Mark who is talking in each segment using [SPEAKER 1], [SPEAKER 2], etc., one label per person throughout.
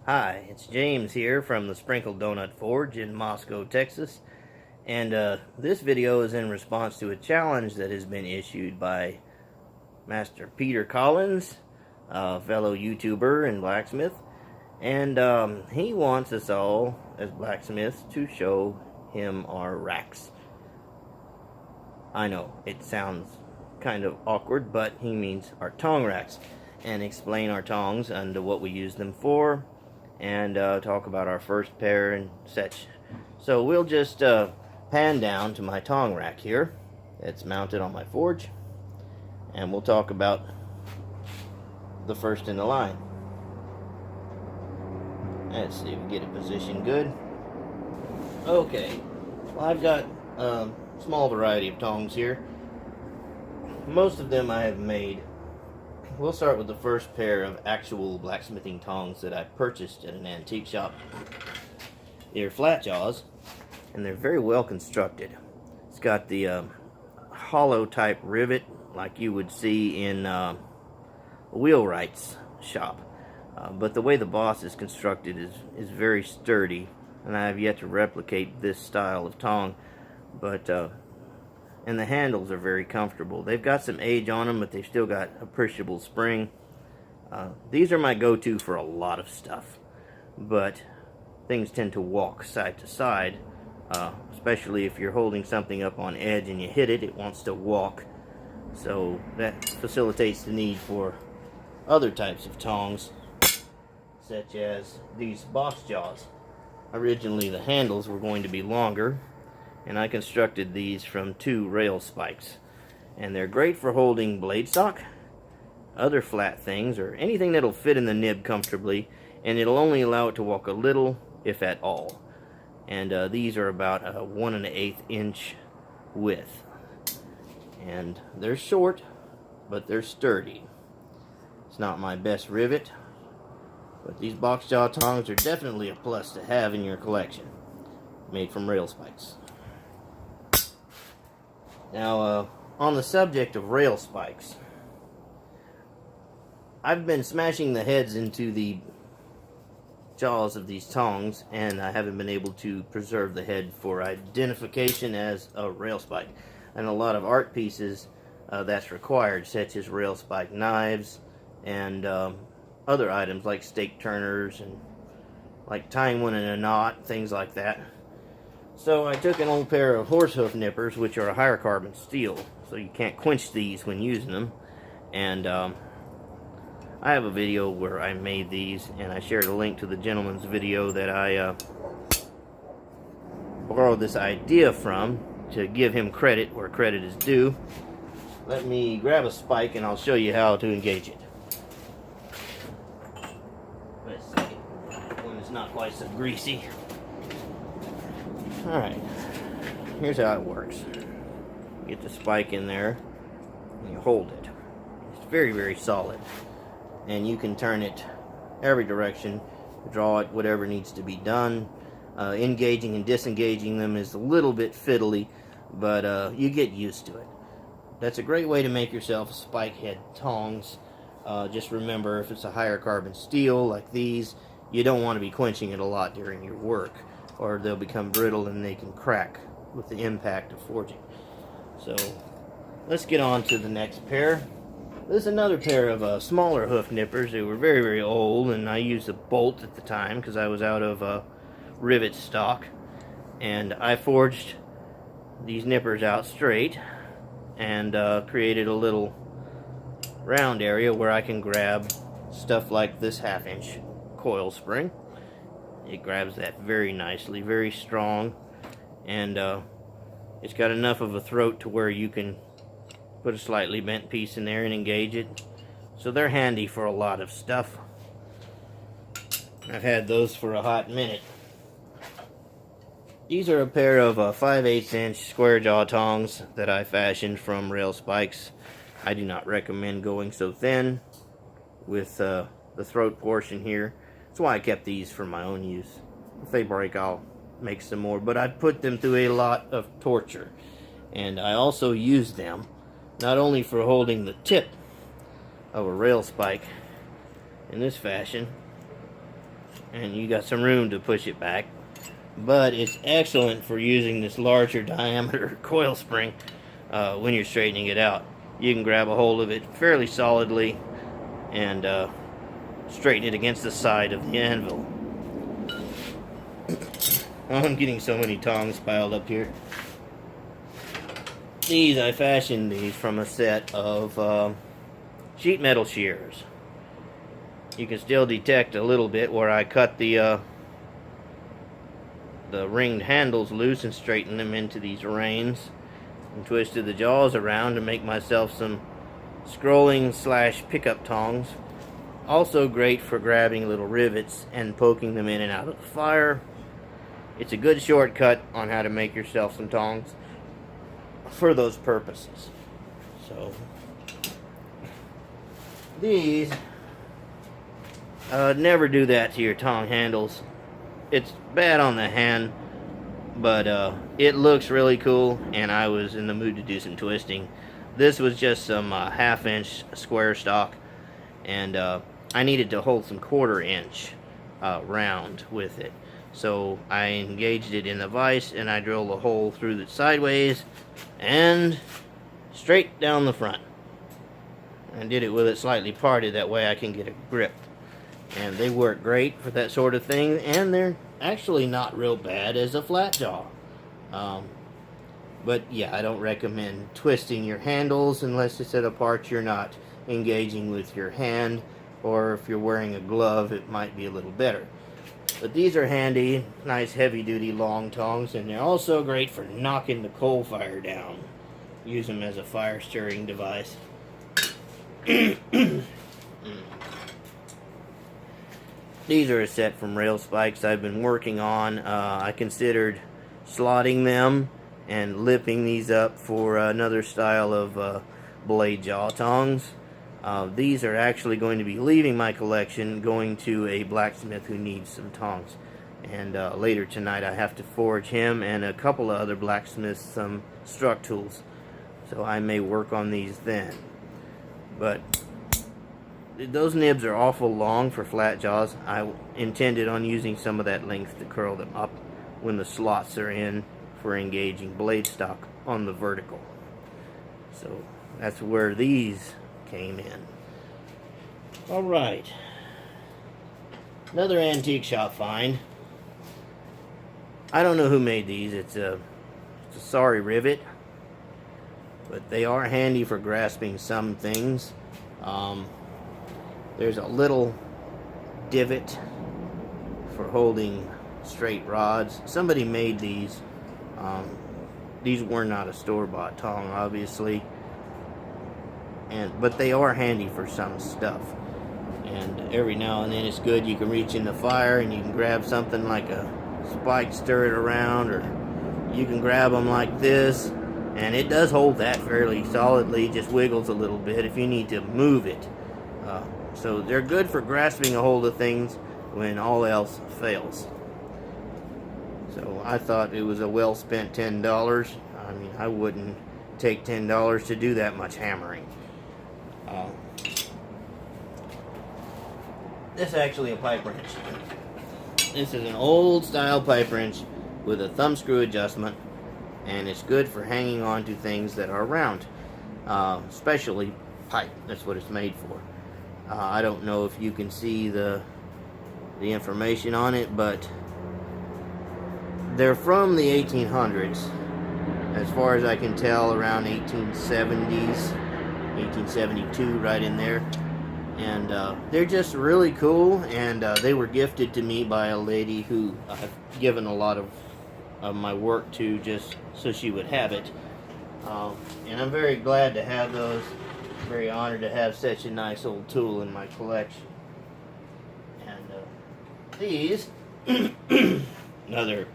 [SPEAKER 1] Hi, it's James here from the Sprinkled Donut Forge in Moscow, Texas. And this video is in response to a challenge that has been issued by Master Peter Collins, a fellow YouTuber and blacksmith. And he wants us all, as blacksmiths, to show him our racks. I know, it sounds kind of awkward, but he means our tong racks. And explain our tongs and what we use them for. And talk about our first pair and such. So we'll just pan down to my tong rack here. It's mounted on my forge, and we'll talk about the first in the line. Let's see if we get it positioned good. Okay, well, I've got a small variety of tongs here. Most of them I have made. We'll start with the first pair of actual blacksmithing tongs that I purchased at an antique shop. They're flat jaws, and they're very well constructed. It's got the hollow type rivet like you would see in a wheelwright's shop. But the way the boss is constructed is very sturdy, and I have yet to replicate this style of tong. But and the handles are very comfortable. They've got some age on them, but they've still got appreciable spring. These are my go-to for a lot of stuff, but things tend to walk side to side, especially if you're holding something up on edge and you hit it, it wants to walk. So that facilitates the need for other types of tongs, such as these boss jaws. Originally the handles were going to be longer, and I constructed these from 2 rail spikes. And they're great for holding blade stock, other flat things, or anything that'll fit in the nib comfortably, and it'll only allow it to walk a little, if at all. And these are about a 1 1/8 inch width. And they're short, but they're sturdy. It's not my best rivet, but these box jaw tongs are definitely a plus to have in your collection. Made from rail spikes. Now, on the subject of rail spikes, I've been smashing the heads into the jaws of these tongs, and I haven't been able to preserve the head for identification as a rail spike. And a lot of art pieces that's required, such as rail spike knives and other items like stake turners and like tying one in a knot, things like that. So I took an old pair of horse hoof nippers, which are a higher carbon steel, so you can't quench these when using them. And I have a video where I made these, and I shared a link to the gentleman's video that I borrowed this idea from to give him credit where credit is due. Let me grab a spike and I'll show you how to engage it. Let's see, when it's not quite so greasy. Alright, here's how it works. You get the spike in there, and you hold it. It's very, very solid. And you can turn it every direction, draw it, whatever needs to be done. Engaging and disengaging them is a little bit fiddly, but you get used to it. That's a great way to make yourself spike head tongs. Just remember, if it's a higher carbon steel like these, you don't want to be quenching it a lot during your work, or they'll become brittle and they can crack with the impact of forging. So let's get on to the next pair. This is another pair of smaller hoof nippers. They were very, very old, and I used a bolt at the time because I was out of rivet stock. And I forged these nippers out straight and created a little round area where I can grab stuff like this 1/2 inch coil spring. It grabs that very nicely, very strong, and it's got enough of a throat to where you can put a slightly bent piece in there and engage it. So they're handy for a lot of stuff. I've had those for a hot minute. These are a pair of 5/8 inch square jaw tongs that I fashioned from rail spikes. I do not recommend going so thin with the throat portion here. That's why I kept these for my own use. If they break, I'll make some more, but I put them through a lot of torture. And I also use them not only for holding the tip of a rail spike in this fashion, and you got some room to push it back. But it's excellent for using this larger diameter coil spring when you're straightening it out. You can grab a hold of it fairly solidly and straighten it against the side of the anvil. I'm getting so many tongs piled up here. I fashioned these from a set of sheet metal shears. You can still detect a little bit where I cut the ringed handles loose and straightened them into these reins, and twisted the jaws around to make myself some scrolling / pickup tongs. Also great for grabbing little rivets and poking them in and out of the fire. It's a good shortcut on how to make yourself some tongs for those purposes. So these never do that to your tong handles. It's bad on the hand, but it looks really cool, and I was in the mood to do some twisting. This was just some 1/2 inch square stock, and I needed to hold some 1/4 inch round with it. So I engaged it in the vise, and I drilled a hole through it sideways and straight down the front. I did it with it slightly parted, that way I can get a grip. And they work great for that sort of thing, and they're actually not real bad as a flat jaw. But yeah, I don't recommend twisting your handles unless it's at a part you're not engaging with your hand, or if you're wearing a glove it might be a little better. But these are handy, nice heavy duty long tongs, and they're also great for knocking the coal fire down. Use them as a fire stirring device. These are a set from rail spikes I've been working on. I considered slotting them and lipping these up for another style of blade jaw tongs. These are actually going to be leaving my collection, going to a blacksmith who needs some tongs. And later tonight I have to forge him and a couple of other blacksmiths some struck tools. So I may work on these then. But those nibs are awful long for flat jaws. I intended on using some of that length to curl them up when the slots are in for engaging blade stock on the vertical. So that's where these came in. Alright. Another antique shop find. I don't know who made these. It's a sorry rivet. But they are handy for grasping some things. There's a little divot for holding straight rods. Somebody made these. These were not a store-bought tong, obviously, but they are handy for some stuff. And every now and then it's good. You can reach in the fire and you can grab something like a spike, stir it around, or you can grab them like this, and it does hold that fairly solidly. Just wiggles a little bit if you need to move it. So they're good for grasping a hold of things when all else fails. So I thought it was a well spent $10. I mean, I wouldn't take $10 to do that much hammering. This is actually a pipe wrench. This is an old style pipe wrench with a thumb screw adjustment, and it's good for hanging on to things that are round, especially pipe. That's what it's made for. I don't know if you can see the information on it, but they're from the 1800s, as far as I can tell, around 1870s, 1872, right in there. And they're just really cool, and they were gifted to me by a lady who I've given a lot of my work to just so she would have it. And I'm very glad to have those. Very honored to have such a nice old tool in my collection. And these, another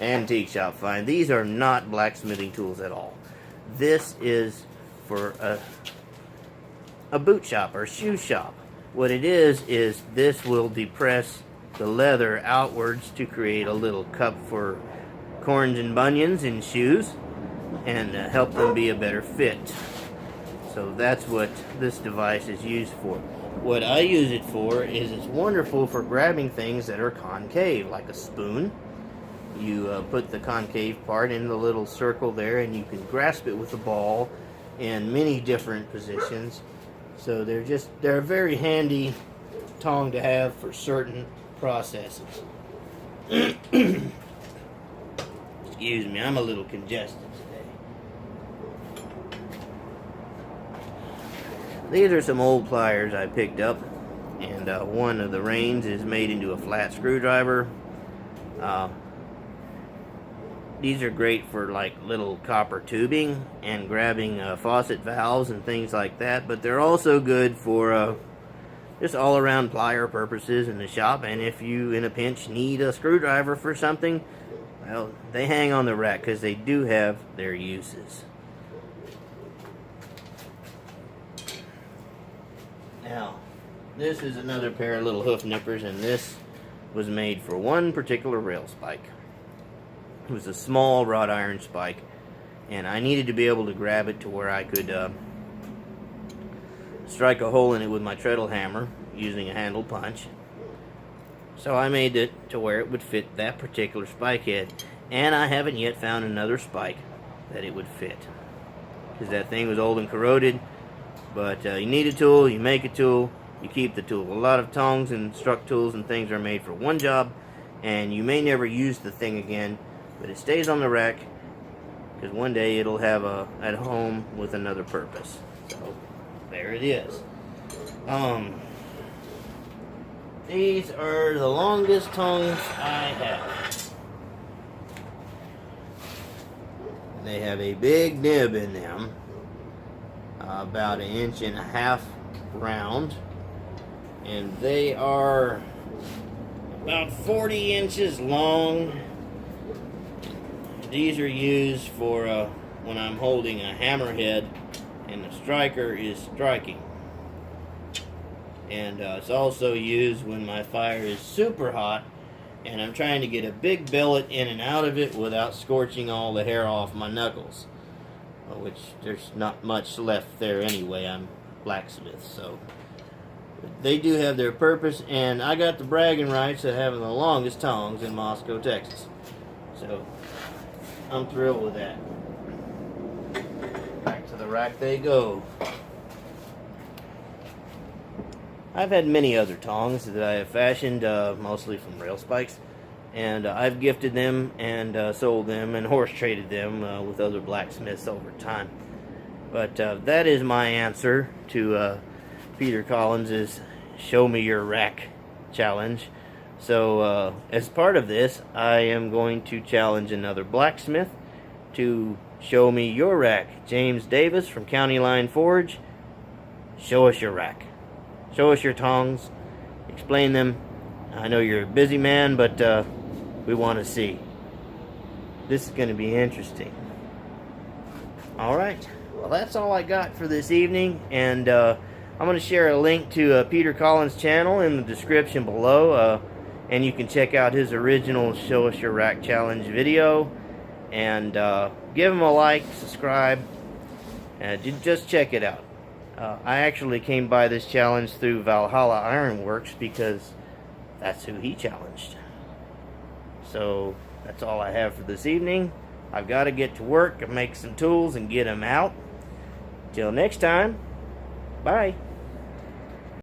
[SPEAKER 1] antique shop find. These are not blacksmithing tools at all. This is for a boot shop or shoe shop. What it is this will depress the leather outwards to create a little cup for corns and bunions in shoes, and help them be a better fit. So that's what this device is used for. what I use it for is it's wonderful for grabbing things that are concave, like a spoon. You put the concave part in the little circle there, and you can grasp it with the ball in many different positions. So they're a very handy tong to have for certain processes. Excuse me, I'm a little congested today. These are some old pliers I picked up, and one of the reins is made into a flat screwdriver. These are great for like little copper tubing and grabbing faucet valves and things like that, but they're also good for just all around plier purposes in the shop. And if you in a pinch need a screwdriver for something, well, they hang on the rack because they do have their uses. Now, this is another pair of little hoof nippers, and this was made for one particular rail spike. It was a small wrought iron spike, and I needed to be able to grab it to where I could strike a hole in it with my treadle hammer using a handle punch. So I made it to where it would fit that particular spike head, and I haven't yet found another spike that it would fit, because that thing was old and corroded. But you need a tool, you make a tool, you keep the tool. A lot of tongs and struck tools and things are made for one job, and you may never use the thing again, but it stays on the rack because one day it'll have a at home with another purpose. So there it is. These are the longest tongs I have. They have a big nib in them, about 1.5 inches round, and they are about 40 inches long. These are used for when I'm holding a hammerhead and the striker is striking. And it's also used when my fire is super hot and I'm trying to get a big billet in and out of it without scorching all the hair off my knuckles. Which there's not much left there anyway. I'm blacksmith, so they do have their purpose, and I got the bragging rights of having the longest tongs in Moscow, Texas. So I'm thrilled with that. Back to the rack they go. I've had many other tongs that I have fashioned, mostly from rail spikes, and I've gifted them and sold them and horse traded them with other blacksmiths over time. But that is my answer to Peter Collins's Show Me Your Rack challenge. So as part of this, I am going to challenge another blacksmith to show me your rack. James Davis from County Line Forge, show us your rack. Show us your tongs. Explain them. I know you're a busy man, but we want to see. This is going to be interesting. Alright, well that's all I got for this evening, and I'm going to share a link to Peter Collins' channel in the description below, and you can check out his original Show Us Your Rack Challenge video, and give him a like, subscribe, and just check it out. I actually came by this challenge through Valhalla Ironworks because that's who he challenged. So that's all I have for this evening. I've got to get to work and make some tools and get them out. Till next time, bye.